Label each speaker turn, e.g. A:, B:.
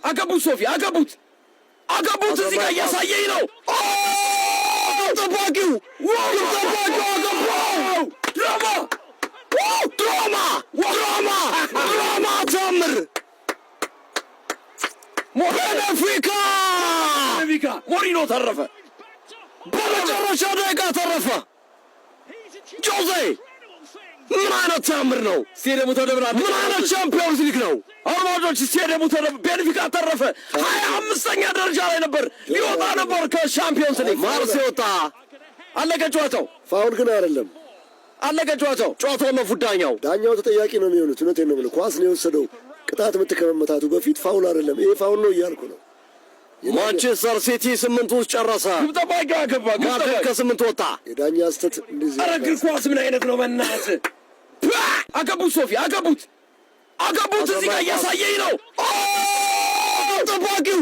A: አገቡት ሶፊ አገቡት እዚህ ጋር እያሳየኝ ነው። ጠባቂው አገባው። ድራማ ታምር ቤኔፊካ ሞሪኖ ተረፈ። በመጨረሻ ደቂቃ ተረፈ። ጆዜ ምን አይነት ታምር ነው! ስቴዲየሙ ተደብራል። ምን አይነት ቻምፒዮንስ ሊግ ነው! አድማጮች ስቴዲየሙ ቤኔፊካ ተረፈ። 25ኛ ደረጃ ላይ ነበር፣ ሊወጣ ነበር ከቻምፒዮንስ ሊግ። ማርሴ ወጣ። አለቀ ጨዋታው።
B: ፋውል ግን አይደለም።
A: አለቀ ጨዋታው። ጨዋታው ነው ዳኛው
B: ተጠያቂ ነው የሚሆኑት። እውነቴን ነው የምልህ። ኳስ ነው የወሰደው። ቅጣት ምት ከመመታቱ በፊት ፋውል አይደለም። ይሄ ፋውል ነው እያልኩ ነው።
A: ማንቸስተር ሲቲ 8 ውስጥ ጨረሰ። ግብ ጠባቂው አገባ። ከ8 ወጣ።
B: የዳኛ ስተት እንደዚህ።
A: ኧረ እግር ኳስ ምን አይነት ነው በእናትህ! አገቡት ሶፊ አገቡት እዚህ ጋር እያሳየኝ ነው። ጠባቂው